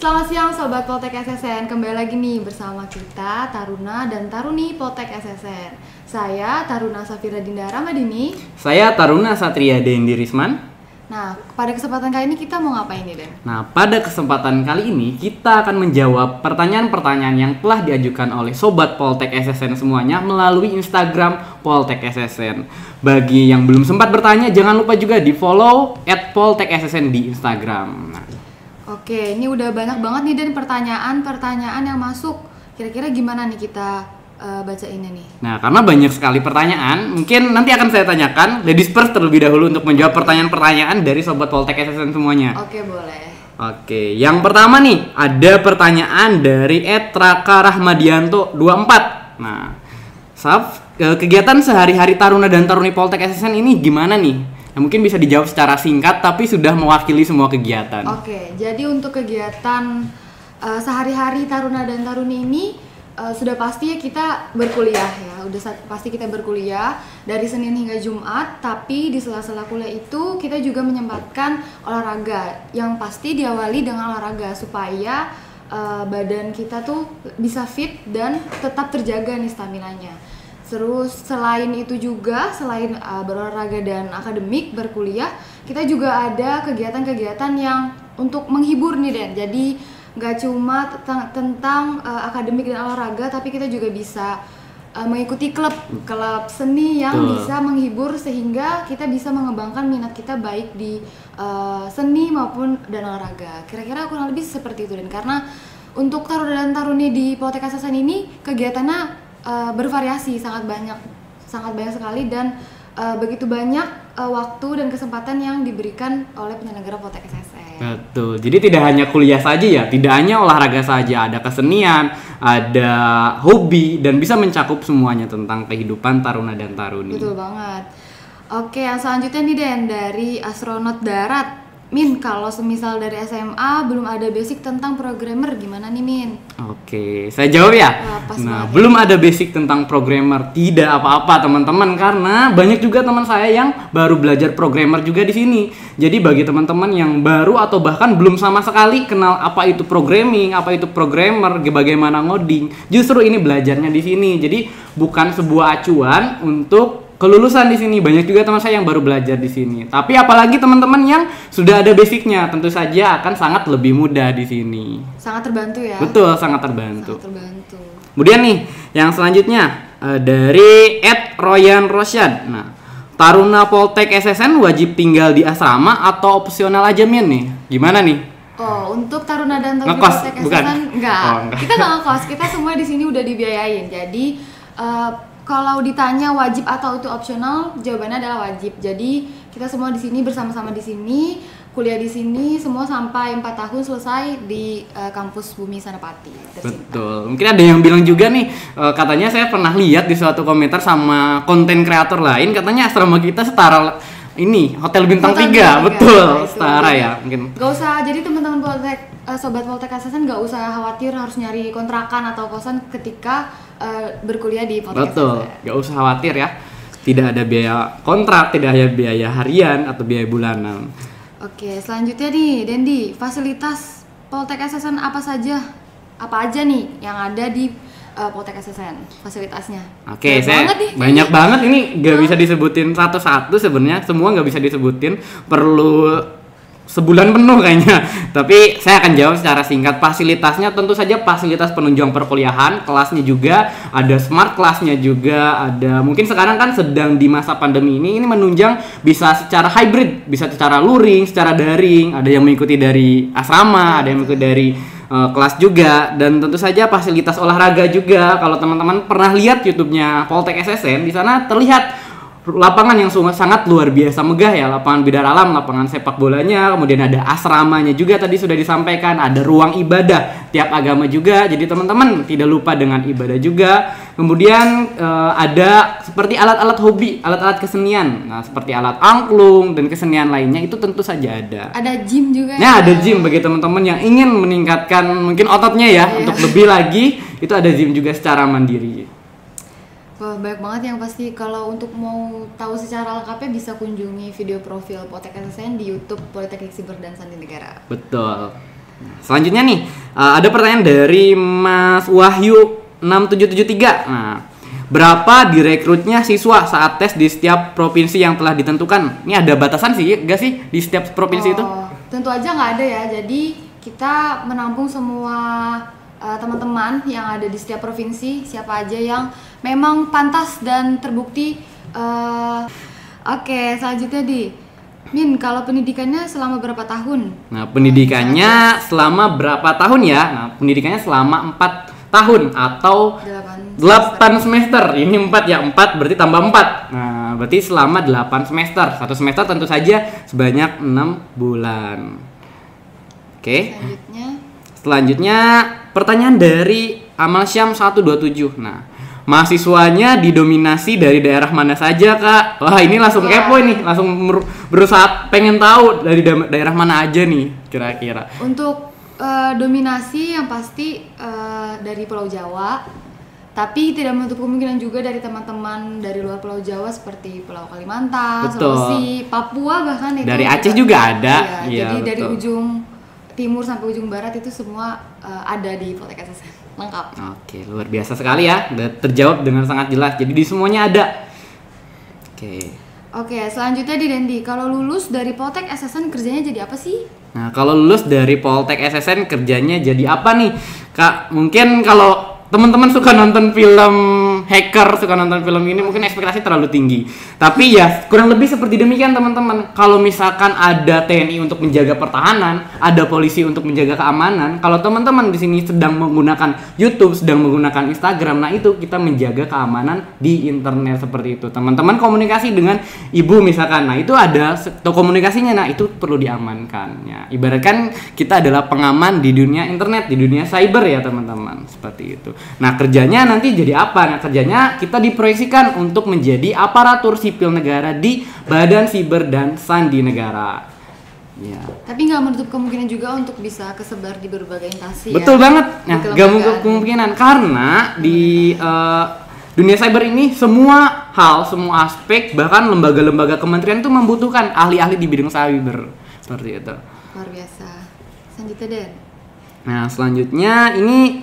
Selamat siang Sobat Poltek SSN, kembali lagi nih bersama kita Taruna dan Taruni Poltek SSN. Saya Taruna Safira Dinda Ramadini. Saya Taruna Satria Dendi Risman. Nah, pada kesempatan kali ini kita mau ngapain nih, Den? Nah, pada kesempatan kali ini kita akan menjawab pertanyaan-pertanyaan yang telah diajukan oleh Sobat Poltek SSN semuanya melalui Instagram Poltek SSN. Bagi yang belum sempat bertanya, jangan lupa juga di follow @poltekssn di Instagram. Nah, Oke, ini udah banyak banget nih, Den, pertanyaan-pertanyaan yang masuk. Kira-kira gimana nih kita bacainnya nih? Nah, karena banyak sekali pertanyaan, mungkin nanti akan saya tanyakan ladies first terlebih dahulu untuk menjawab pertanyaan-pertanyaan dari Sobat Poltek SSN semuanya. Oke, boleh. Oke, yang pertama nih, ada pertanyaan dari @raka_rahmadianto24. Nah, kegiatan sehari-hari Taruna dan Taruni Poltek SSN ini gimana nih? Nah, mungkin bisa dijawab secara singkat tapi sudah mewakili semua kegiatan. Oke, jadi untuk kegiatan sehari-hari Taruna dan Taruni ini sudah pasti ya kita berkuliah ya, pasti kita berkuliah dari Senin hingga Jumat, tapi di sela-sela kuliah itu kita juga menyempatkan olahraga yang pasti diawali dengan olahraga supaya badan kita tuh bisa fit dan tetap terjaga nih staminanya. Terus selain itu juga, selain berolahraga dan akademik, berkuliah, kita juga ada kegiatan-kegiatan yang untuk menghibur nih, Den. Jadi nggak cuma tentang akademik dan olahraga, tapi kita juga bisa mengikuti klub seni yang bisa menghibur sehingga kita bisa mengembangkan minat kita baik di seni maupun dan olahraga. Kira-kira kurang lebih seperti itu, Dan. Karena untuk Taruna dan Taruni di Poltek SSN ini kegiatannya bervariasi, sangat banyak sekali, dan begitu banyak waktu dan kesempatan yang diberikan oleh penyelenggara Poltek SSN. Betul, jadi tidak hanya kuliah saja ya, tidak hanya olahraga saja, ada kesenian, ada hobi, dan bisa mencakup semuanya tentang kehidupan Taruna dan Taruni. Betul banget. Oke, yang selanjutnya nih, Den, dari astronot darat. Min, kalau semisal dari SMA belum ada basic tentang programmer, gimana nih, Min? Oke, saya jawab ya. Nah, belum ada basic tentang programmer, tidak apa-apa teman-teman, karena banyak juga teman saya yang baru belajar programmer juga di sini. Jadi bagi teman-teman yang baru atau bahkan belum sama sekali kenal apa itu programming, apa itu programmer, bagaimana ngoding, justru ini belajarnya di sini. Jadi bukan sebuah acuan untuk kelulusan di sini. Banyak juga teman saya yang baru belajar di sini. Tapi apalagi teman-teman yang sudah ada basicnya, tentu saja akan sangat lebih mudah di sini. Sangat terbantu ya. Betul, sangat terbantu. Sangat terbantu. Kemudian nih, yang selanjutnya dari @royan_rosyad. Nah, Taruna Poltek SSN wajib tinggal di asrama atau opsional aja, Min nih? Gimana nih? Oh, untuk Taruna dan Taruni Ngekos, Poltek bukan? SSN enggak. Oh, enggak. Kita nggak ngekos, kita semua di sini udah dibiayain. Jadi kalau ditanya wajib atau itu opsional, jawabannya adalah wajib. Jadi kita semua di sini bersama-sama di sini, kuliah di sini, semua sampai 4 tahun selesai di kampus Bumi Sanapati. Betul. Mungkin ada yang bilang juga nih, katanya saya pernah lihat di suatu komentar sama konten kreator lain, katanya asrama kita setara ini Hotel Bintang 3. Betul, Nah, setara ya. Mungkin gak usah, jadi teman-teman Poltek, Sobat Poltek SSN gak usah khawatir harus nyari kontrakan atau kosan ketika berkuliah di Poltek betul, SSN. gak usah khawatir ya. Tidak ada biaya kontrak, tidak ada biaya harian atau biaya bulanan. Oke, selanjutnya nih, Dendi, fasilitas Poltek SSN apa saja? Apa aja nih yang ada di Poltek SSN fasilitasnya? Oke, banyak banget ini gak bisa disebutin satu-satu sebenarnya, semua gak bisa disebutin, perlu sebulan penuh kayaknya. Tapi saya akan jawab secara singkat. Fasilitasnya tentu saja fasilitas penunjang perkuliahan, kelasnya juga ada smart kelasnya juga ada. Mungkin sekarang kan sedang di masa pandemi ini menunjang bisa secara hybrid, bisa secara luring, secara daring. Ada yang mengikuti dari asrama, ada yang mengikuti dari kelas juga, dan tentu saja fasilitas olahraga juga. Kalau teman-teman pernah lihat YouTube-nya Poltek SSN, di sana terlihat lapangan yang sangat luar biasa megah ya, lapangan bidar alam, lapangan sepak bolanya, kemudian ada asramanya juga tadi sudah disampaikan, ada ruang ibadah tiap agama juga, jadi teman-teman tidak lupa dengan ibadah juga. Kemudian ada seperti alat-alat hobi, alat-alat kesenian, nah seperti alat angklung dan kesenian lainnya itu tentu saja ada. Ada gym juga. Nah, ada gym bagi teman-teman yang ingin meningkatkan mungkin ototnya ya, untuk lebih lagi, itu ada gym juga secara mandiri. Wah, banyak banget yang pasti. Kalau untuk mau tahu secara lengkapnya bisa kunjungi video profil Poltek SSN di YouTube Politeknik Siber dan Sandi Negara. Betul. Selanjutnya nih, ada pertanyaan dari Mas Wahyu 6773. Nah, berapa direkrutnya siswa saat tes di setiap provinsi yang telah ditentukan? Ini ada batasan sih, nggak sih di setiap provinsi itu? Tentu aja nggak ada ya. Jadi kita menampung semua teman-teman yang ada di setiap provinsi, siapa aja yang memang pantas dan terbukti. Oke, selanjutnya Min, kalau pendidikannya selama berapa tahun? Nah, pendidikannya selama berapa tahun ya? Nah, pendidikannya selama 4 tahun atau 8 semester. Ini 4 ya, 4 berarti tambah 4. Nah, berarti selama 8 semester. Satu semester tentu saja sebanyak 6 bulan. Oke. Selanjutnya pertanyaan dari Amal Syam 127. Nah, mahasiswanya didominasi dari daerah mana saja, Kak? Wah, ini langsung kepo ini, langsung berusaha pengen tahu dari daerah mana aja nih kira-kira. Untuk dominasi yang pasti dari Pulau Jawa, tapi tidak menutup kemungkinan juga dari teman-teman dari luar Pulau Jawa seperti Pulau Kalimantan, Sulawesi, Papua bahkan itu. Dari Aceh juga ada. Iya, jadi betul. Dari ujung timur sampai ujung barat itu semua ada di Poltek SSN. Lengkap. Oke, luar biasa sekali ya. Udah terjawab dengan sangat jelas. Jadi di semuanya ada. Oke, selanjutnya Dendi, kalau lulus dari Poltek SSN kerjanya jadi apa sih? Nah, kalau lulus dari Poltek SSN kerjanya jadi apa nih? Kak, mungkin kalau teman-teman suka nonton film hacker, suka nonton film ini mungkin ekspektasi terlalu tinggi. Tapi ya kurang lebih seperti demikian teman-teman. Kalau misalkan ada TNI untuk menjaga pertahanan, ada polisi untuk menjaga keamanan, kalau teman-teman di sini sedang menggunakan YouTube, sedang menggunakan Instagram, nah itu kita menjaga keamanan di internet seperti itu. Teman-teman komunikasi dengan ibu misalkan, nah itu ada komunikasinya, nah itu perlu diamankan. Ya, ibaratkan kita adalah pengaman di dunia internet, di dunia cyber ya teman-teman, seperti itu. Nah, kerjanya nanti jadi apa? Nah, kerjanya kita diproyeksikan untuk menjadi aparatur sipil negara di Badan Siber dan Sandi Negara. Ya. Tapi nggak menutup kemungkinan juga untuk bisa kesebar di berbagai instansi. Betul banget. Nah, nggak menutup kemungkinan karena di dunia cyber ini semua hal, semua aspek, bahkan lembaga-lembaga kementerian itu membutuhkan ahli-ahli di bidang cyber. Seperti itu. Luar biasa. Selanjutnya, Den. Nah, selanjutnya ini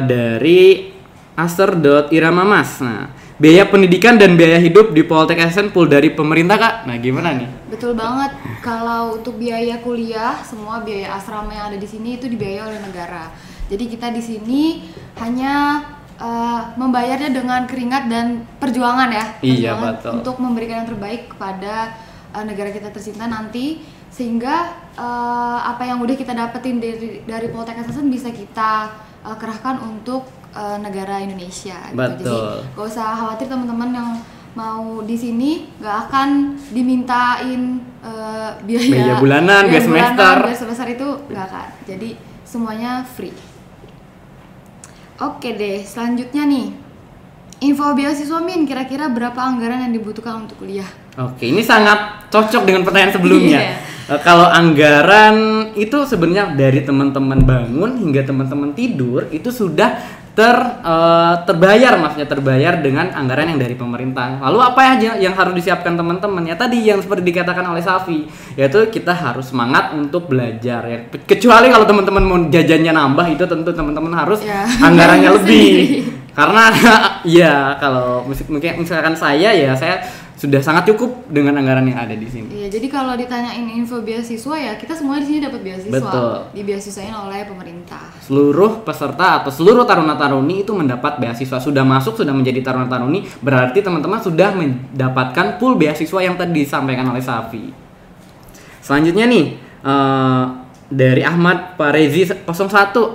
dari aser.iramamas. Nah, biaya pendidikan dan biaya hidup di Poltek SSN full dari pemerintah, Kak. Nah, gimana nih? Betul banget. Kalau untuk biaya kuliah, semua biaya asrama yang ada di sini itu dibiayai oleh negara. Jadi kita di sini hanya membayarnya dengan keringat dan perjuangan ya. Iya, betul. Untuk memberikan yang terbaik kepada negara kita tercinta nanti, sehingga apa yang udah kita dapetin dari Poltek SSN bisa kita kerahkan untuk negara Indonesia. Gitu. Jadi gak usah khawatir teman-teman yang mau di sini, gak akan dimintain biaya bulanan, biaya semester itu gak akan. Jadi semuanya free. Oke deh, selanjutnya nih, info beasiswa Min, kira-kira berapa anggaran yang dibutuhkan untuk kuliah? Oke, ini sangat cocok dengan pertanyaan sebelumnya. Kalau anggaran itu sebenarnya dari teman-teman bangun hingga teman-teman tidur itu sudah terbayar, maksudnya terbayar dengan anggaran yang dari pemerintah. Lalu apa aja yang harus disiapkan teman-teman? Ya tadi yang seperti dikatakan oleh Safi, yaitu kita harus semangat untuk belajar ya. Kecuali kalau teman-teman mau jajannya nambah, itu tentu teman-teman harus anggarannya lebih. Karena ya kalau misalkan saya sudah sangat cukup dengan anggaran yang ada di sini. Iya, jadi kalau ditanyain info beasiswa ya kita semua di sini dapat beasiswa. Betul. Dibeasiswain oleh pemerintah. Seluruh peserta atau seluruh taruna-taruni itu mendapat beasiswa, sudah masuk, sudah menjadi taruna-taruni, berarti teman-teman sudah mendapatkan full beasiswa yang tadi disampaikan oleh Safi. Selanjutnya nih, dari Ahmad Parezi 01,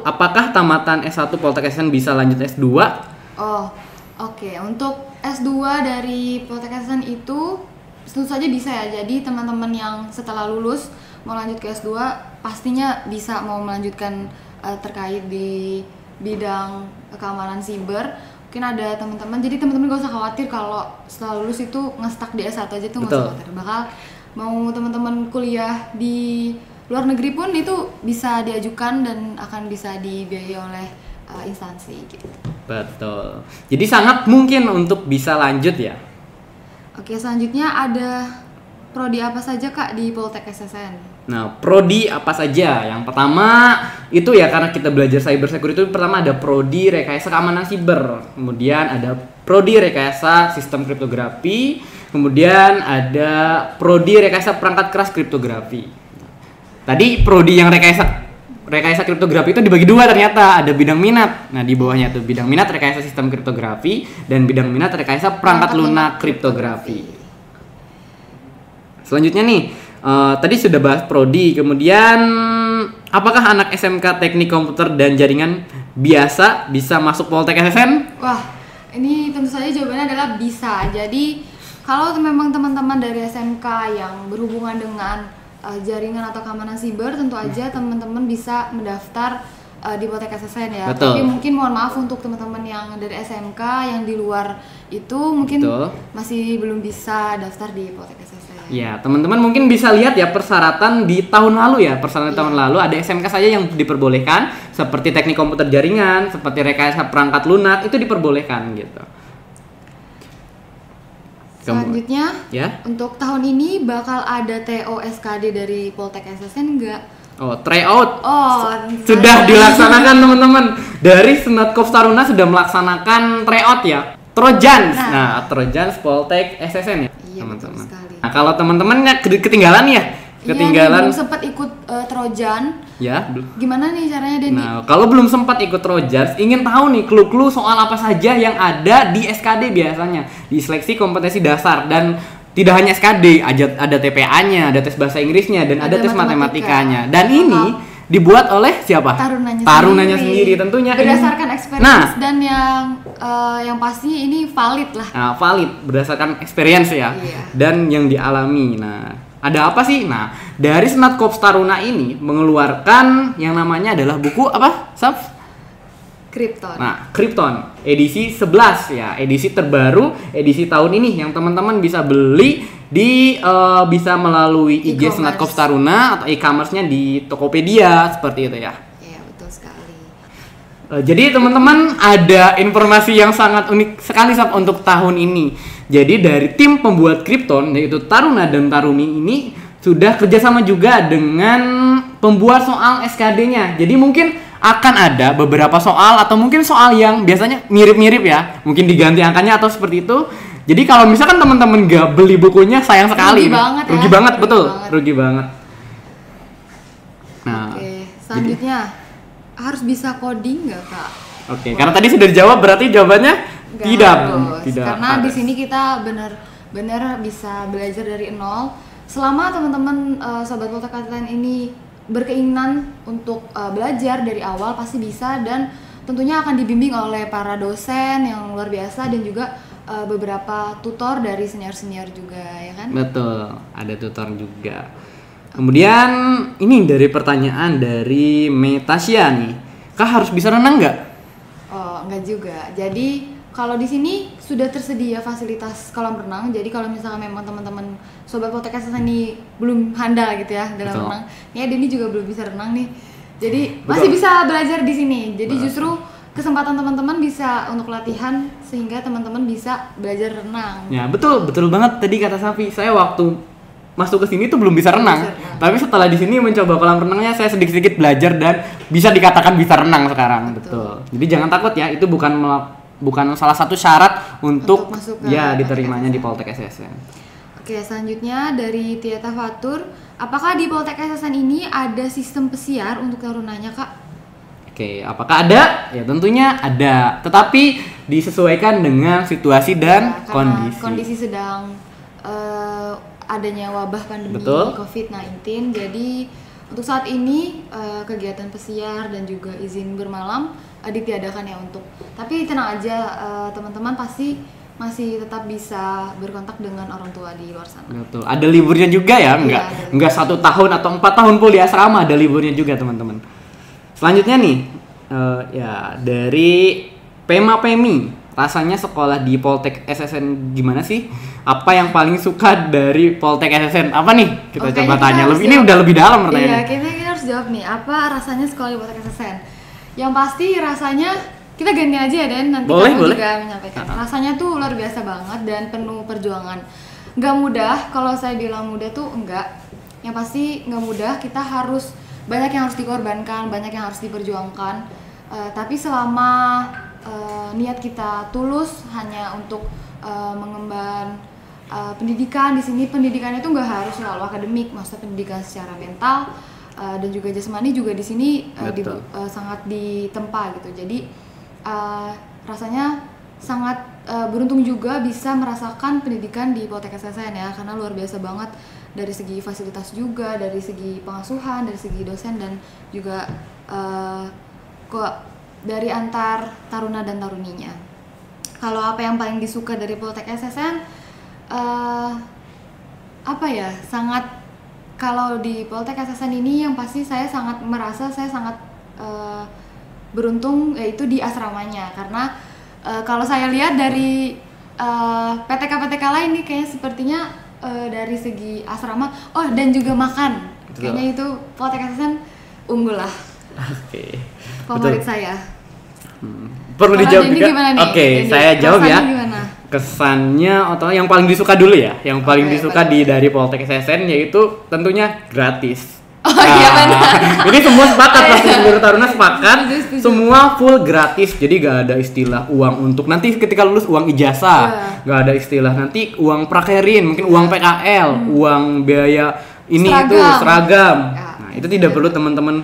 apakah tamatan S1 Poltek SSN bisa lanjut S2? Oh, oke. Untuk S2 dari Poltek SSN itu tentu saja bisa ya. Jadi teman-teman yang setelah lulus mau lanjut ke S2 pastinya bisa mau melanjutkan terkait di bidang keamanan siber. Mungkin ada teman-teman, jadi teman-teman gak usah khawatir kalau setelah lulus itu nge-stuck di S1 aja tuh gak usah khawatir. Bakal mau teman-teman kuliah di luar negeri pun itu bisa diajukan dan akan bisa dibiayai oleh instansi gitu. Betul. Jadi sangat mungkin untuk bisa lanjut ya. Oke, selanjutnya ada prodi apa saja Kak di Poltek SSN? Nah, prodi apa saja? Yang pertama itu ya karena kita belajar cyber security itu pertama ada prodi rekayasa keamanan siber, kemudian ada prodi rekayasa sistem kriptografi, kemudian ada prodi rekayasa perangkat keras kriptografi. Tadi prodi yang rekayasa kriptografi itu dibagi dua ternyata, ada bidang minat. Nah, di bawahnya tuh bidang minat rekayasa sistem kriptografi dan bidang minat rekayasa perangkat lunak kriptografi. Selanjutnya nih, tadi sudah bahas prodi, kemudian apakah anak SMK Teknik Komputer dan Jaringan biasa bisa masuk Poltek SSN? Wah, ini tentu saja jawabannya adalah bisa. Jadi kalau memang teman-teman dari SMK yang berhubungan dengan jaringan atau keamanan siber, tentu aja teman-teman bisa mendaftar di Poltek SSN ya. Betul. Tapi mungkin mohon maaf untuk teman-teman yang dari SMK yang di luar itu mungkin masih belum bisa daftar di Poltek SSN. Ya, teman-teman mungkin bisa lihat ya persyaratan di tahun lalu ya. Persyaratan tahun lalu ada SMK saja yang diperbolehkan seperti teknik komputer jaringan, seperti rekayasa perangkat lunak itu diperbolehkan gitu. Selanjutnya, ya? Untuk tahun ini bakal ada TO SKD dari Poltek SSN enggak? Oh, tryout. Oh, sudah dilaksanakan teman-teman. Dari Senatkop Taruna sudah melaksanakan tryout ya. Trojans. Nah, Trojans Poltek SSN ya, iya, teman-teman. Nah, kalau teman-temannya ketinggalan ya, belum sempat ikut Trojan. Ya. Gimana nih caranya Denny? Nah, kalau belum sempat ikut Trojans, ingin tahu nih clue-clue soal apa saja yang ada di SKD biasanya, di seleksi kompetensi dasar, dan tidak hanya SKD, ada TPA-nya, ada tes bahasa Inggrisnya, dan ada tes matematikanya. Dan ini dibuat oleh siapa? Tarunanya sendiri tentunya. Berdasarkan experience dan yang pasti ini valid lah. Nah, valid berdasarkan experience ya. Iya. Dan yang dialami. Nah, ada apa sih? Nah, dari Senatkop Taruna ini mengeluarkan yang namanya adalah buku apa? Krypton. Nah, Krypton edisi 11 ya, edisi terbaru, edisi tahun ini yang teman-teman bisa beli di bisa melalui IG Senatkop Taruna atau e-commerce-nya di Tokopedia seperti itu ya. Iya, betul sekali. Jadi teman-teman ada informasi yang sangat unik sekali untuk tahun ini. Jadi dari tim pembuat Krypton yaitu Taruna dan Taruni ini sudah kerjasama juga dengan pembuat soal SKD-nya. Jadi mungkin akan ada beberapa soal atau mungkin soal yang biasanya mirip-mirip ya, mungkin diganti angkanya atau seperti itu. Jadi kalau misalkan teman-teman gak beli bukunya sayang sekali. Rugi banget, betul. Rugi banget. Nah, oke, selanjutnya harus bisa coding nggak Kak? Oke, karena tadi sudah dijawab berarti jawabannya tidak. Karena di sini kita benar-benar bisa belajar dari nol. Selama teman-teman sobat Poltek SSN ini berkeinginan untuk belajar dari awal pasti bisa, dan tentunya akan dibimbing oleh para dosen yang luar biasa dan juga beberapa tutor dari senior-senior juga ya kan? Betul, ada tutor juga. Kemudian ini dari pertanyaan dari Metasya nih, Kak harus bisa renang nggak? Oh, enggak juga. Jadi kalau di sini sudah tersedia fasilitas kolam renang. Jadi kalau misalnya memang teman-teman sobat Poltek SSN ini belum handal gitu ya dalam renang, ya Denny juga belum bisa renang nih. Jadi masih bisa belajar di sini. Jadi justru kesempatan teman-teman bisa untuk latihan sehingga teman-teman bisa belajar renang. Ya, betul banget tadi kata Safi. Saya waktu masuk ke sini tuh belum bisa renang. Tapi setelah di sini mencoba kolam renangnya, saya sedikit-sedikit belajar dan bisa dikatakan bisa renang sekarang. Betul. Jadi jangan takut ya, itu bukan salah satu syarat untuk ya diterimanya di Poltek SSN. Oke, selanjutnya dari Tieta Fatur, apakah di Poltek SSN ini ada sistem pesiar untuk tarunanya, Kak? Oke, apakah ada? Ya tentunya ada, tetapi disesuaikan dengan situasi dan kondisi. Kondisi sedang adanya wabah pandemi COVID-19, jadi untuk saat ini kegiatan pesiar dan juga izin bermalam ditiadakan ya untuk. Tapi tenang aja, teman-teman pasti masih tetap bisa berkontak dengan orang tua di luar sana. Betul. Ada liburnya juga ya, enggak 1 tahun atau 4 tahun pun di asrama, ada liburnya juga teman-teman. Selanjutnya nih, ya dari Pema Pemi, rasanya sekolah di Poltek SSN gimana sih? Apa yang paling suka dari Poltek SSN? Apa nih? Kita coba tanya. Ini udah lebih dalam pertanyaannya. Iya, kita harus jawab nih. Apa rasanya sekolah di Poltek SSN? Yang pasti rasanya kita ganti aja ya, Dan. Nanti kamu juga menyampaikan. Rasanya tuh luar biasa banget dan penuh perjuangan. nggak mudah. Kalau saya bilang mudah tuh enggak. Yang pasti nggak mudah. Kita harus banyak yang harus dikorbankan, banyak yang harus diperjuangkan. Tapi selama niat kita tulus hanya untuk mengemban pendidikan di sini, pendidikannya itu nggak harus selalu akademik, maksudnya pendidikan secara mental dan juga jasmani juga di sini sangat ditempa gitu. Jadi rasanya sangat beruntung juga bisa merasakan pendidikan di Poltek SSN ya, karena luar biasa banget dari segi fasilitas juga, dari segi pengasuhan, dari segi dosen dan juga dari antar taruna dan taruninya. Kalau apa yang paling disuka dari Poltek SSN, apa ya, sangat, kalau di Poltek SSN ini yang pasti saya sangat merasa saya sangat beruntung yaitu di asramanya, karena kalau saya lihat dari PTK-PTK lain nih kayaknya sepertinya dari segi asrama, dan juga makan, kayaknya itu Poltek SSN unggul lah. Oke. Favorit saya. Perlu Kalau dijawab Denny juga. gimana nih? Oke, Denny, saya jawab ya. gimana? Kesannya atau yang paling disuka dulu ya. Yang paling Oke, disuka dari Poltek SSN yaitu tentunya gratis. Iya benar. Ini semua sepakat, pasti seluruh taruna sepakat. Setuju. Semua full gratis. Jadi gak ada istilah uang untuk nanti ketika lulus uang ijazah. Gak ada istilah nanti uang prakerin, mungkin uang PKL, uang biaya ini itu seragam. Nah, itu tidak perlu teman-teman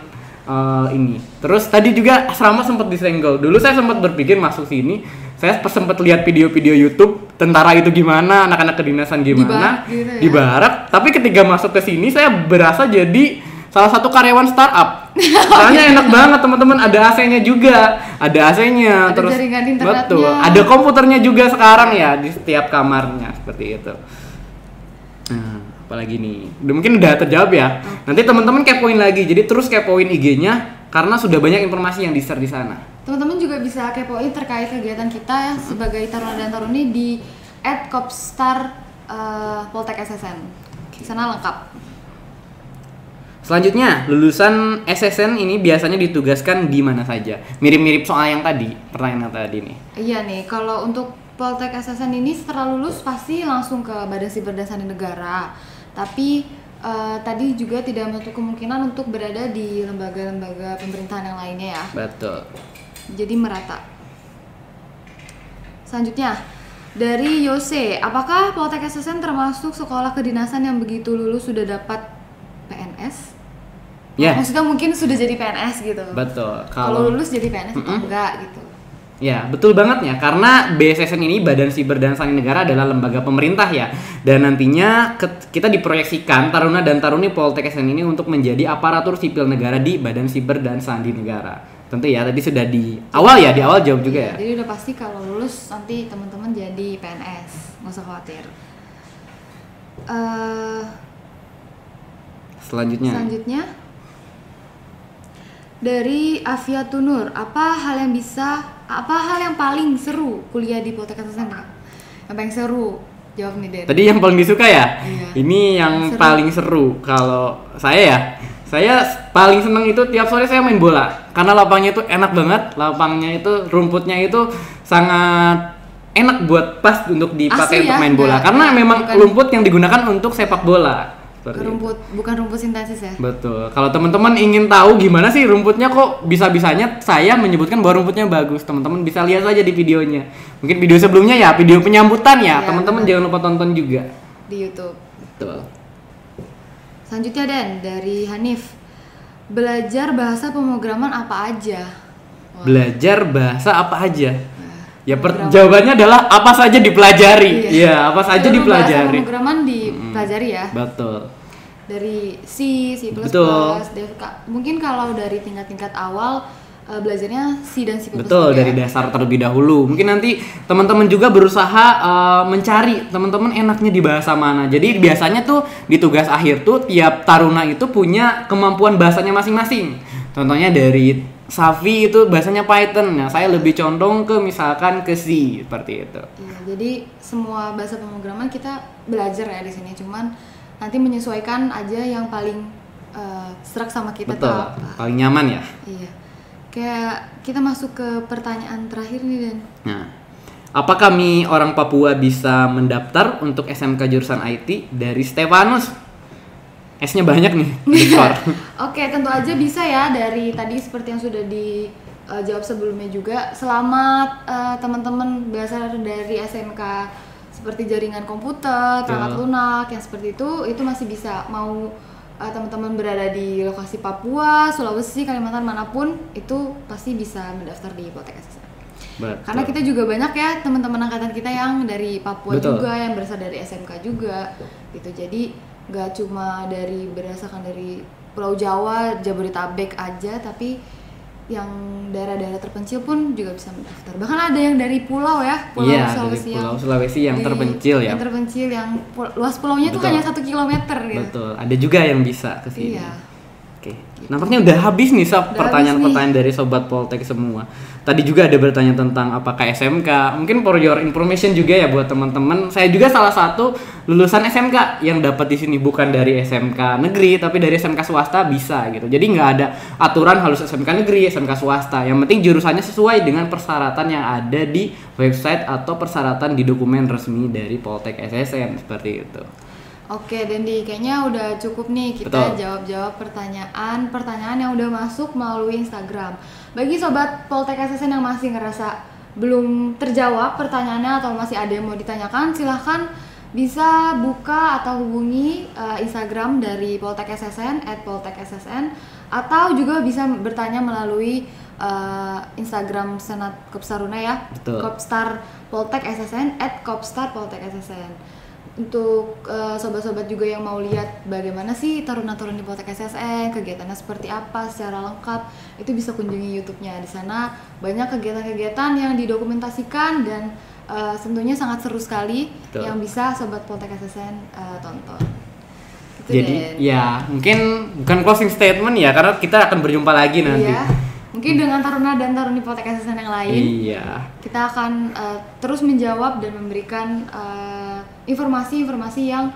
ini. Terus tadi juga asrama sempat disenggol. Dulu saya sempat berpikir masuk sini, saya sempat lihat video-video YouTube tentara itu gimana, anak-anak kedinasan gimana di barak. Tapi ketika masuk ke sini saya berasa jadi salah satu karyawan startup. Soalnya enak banget teman-teman, ada AC-nya juga, ada AC-nya, Ada terus jaringan internetnya. betul, ada komputernya juga sekarang ya di setiap kamarnya seperti itu. Nah, apalagi nih, mungkin udah terjawab ya. Nanti teman-teman kepoin lagi, jadi terus kepoin IG-nya karena sudah banyak informasi yang di-share di sana. Teman-teman juga bisa kepoin terkait kegiatan kita ya sebagai taruna dan taruni di @kopstar Poltek SSN. Di sana lengkap. Selanjutnya, lulusan SSN ini biasanya ditugaskan di mana saja? Mirip-mirip soal yang tadi, pertanyaan yang tadi nih. Iya nih, kalau untuk Poltek SSN ini setelah lulus pasti langsung ke Badan Siber dan Sandi Negara. Tapi tadi juga tidak menutup kemungkinan untuk berada di lembaga-lembaga pemerintahan yang lainnya ya. Betul. Jadi merata. Selanjutnya, dari Yose, apakah Poltek SSN termasuk sekolah kedinasan yang begitu lulus sudah dapat PNS? Ya. Maksudnya mungkin sudah jadi PNS gitu. Betul. Kalau lulus jadi PNS atau enggak gitu. Ya, betul banget ya. Karena BSSN ini Badan Siber dan Sandi Negara adalah lembaga pemerintah ya. Dan nantinya kita diproyeksikan taruna dan taruni Poltek SSN ini untuk menjadi aparatur sipil negara di Badan Siber dan Sandi Negara. Tentu ya, tadi sudah di awal jawab juga ya. Jadi udah pasti kalau lulus nanti teman-teman jadi PNS, nggak usah khawatir. Selanjutnya dari Afiatunur, apa hal yang paling seru kuliah di Poltek SSN? Yang paling seru, jawab nih Den. Tadi yang paling disuka ya? Iya. Ini yang paling seru. Kalau saya paling seneng itu tiap sore saya main bola. Karena lapangnya itu enak banget, lapangnya itu rumputnya itu sangat enak buat pas untuk dipakai untuk main bola. Karena memang rumput yang digunakan untuk sepak bola. Bukan rumput sintesis ya? Betul. Kalau teman-teman ingin tahu gimana sih rumputnya kok bisa-bisanya saya menyebutkan bahwa rumputnya bagus, teman-teman bisa lihat saja di videonya. Mungkin video sebelumnya ya, video penyambutan ya, teman-teman jangan lupa tonton juga di YouTube. Betul. Selanjutnya Dan, dari Hanif, belajar bahasa pemrograman apa aja? Belajar bahasa apa aja? Ya jawabannya adalah apa saja dipelajari. Iya, apa saja dipelajari. Bahasa pemrograman dipelajari ya. Betul. Dari C++, DFK. Mungkin kalau dari tingkat-tingkat awal belajarnya C dan C++. Betul, dari dasar terlebih dahulu. Mungkin nanti teman-teman juga berusaha mencari teman-teman enaknya di bahasa mana. Jadi biasanya tuh di tugas akhir tuh tiap taruna itu punya kemampuan bahasanya masing-masing. Contohnya dari Safi itu bahasanya Python. Nah, saya lebih condong ke misalkan ke C seperti itu. Iya, jadi semua bahasa pemrograman kita belajar ya di sini. Cuman nanti menyesuaikan aja yang paling serak sama kita. Betul, paling nyaman ya. Iya. Kayak kita masuk ke pertanyaan terakhir nih Dan. Nah, apa kami orang Papua bisa mendaftar untuk SMK jurusan IT dari Stefanus? S-nya banyak nih di skor. Oke, tentu aja bisa ya. Dari tadi seperti yang sudah dijawab sebelumnya juga. Selamat teman-teman berasal dari SMK seperti jaringan komputer, perangkat lunak, yang seperti itu masih bisa. Mau teman-teman berada di lokasi Papua, Sulawesi, Kalimantan manapun, itu pasti bisa mendaftar di Poltek SSN. Betul. Karena kita juga banyak ya teman-teman angkatan kita yang dari Papua juga, yang berasal dari SMK juga, gitu. Jadi nggak cuma berdasarkan dari Pulau Jawa, Jabodetabek aja, tapi yang daerah-daerah terpencil pun juga bisa mendaftar. Bahkan ada yang dari pulau ya, Sulawesi, dari Pulau Sulawesi yang terpencil ya. Yang terpencil, yang luas pulaunya tuh hanya 1 kilometer gitu. Betul. Ada juga yang bisa ke sini. Iya. Oke. Nampaknya udah habis nih pertanyaan-pertanyaan dari sobat Poltek semua. Tadi juga ada bertanya tentang apakah SMK. Mungkin for your information juga ya buat teman-teman. Saya juga salah satu lulusan SMK yang dapat di sini, bukan dari SMK negeri tapi dari SMK swasta bisa gitu. Jadi nggak ada aturan harus SMK negeri, SMK swasta. Yang penting jurusannya sesuai dengan persyaratan yang ada di website atau persyaratan di dokumen resmi dari Poltek SSN seperti itu. Oke, Dendi, kayaknya udah cukup nih kita jawab-jawab pertanyaan yang udah masuk melalui Instagram. Bagi sobat Poltek SSN yang masih ngerasa belum terjawab pertanyaannya atau masih ada yang mau ditanyakan, silahkan bisa buka atau hubungi Instagram dari Poltek SSN @poltekssn, atau juga bisa bertanya melalui Instagram Senat Kopstaruna ya. Betul. Kopstar Poltek SSN @kopstar Poltek SSN. Untuk sobat-sobat juga yang mau lihat bagaimana sih taruna-taruni Poltek SSN, kegiatannya seperti apa secara lengkap, itu bisa kunjungi YouTube-nya. Di sana banyak kegiatan-kegiatan yang didokumentasikan dan tentunya sangat seru sekali. Betul. Yang bisa sobat Poltek SSN tonton. Gitu. Jadi ya mungkin bukan closing statement ya, karena kita akan berjumpa lagi nanti. Iya. Mungkin dengan taruna dan taruni Poltek SSN yang lain, kita akan terus menjawab dan memberikan informasi-informasi yang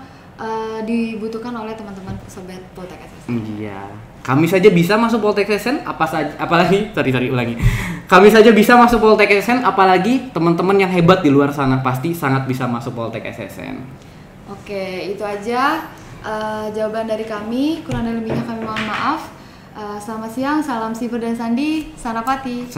dibutuhkan oleh teman-teman sobat Poltek SSN. Iya. Kami saja bisa masuk Poltek SSN, Kami saja bisa masuk Poltek SSN, apalagi teman-teman yang hebat di luar sana pasti sangat bisa masuk Poltek SSN. Oke, itu aja jawaban dari kami. Kurang dan lebihnya kami mohon maaf. Selamat siang, salam Siver dan Sandi, Sanapati.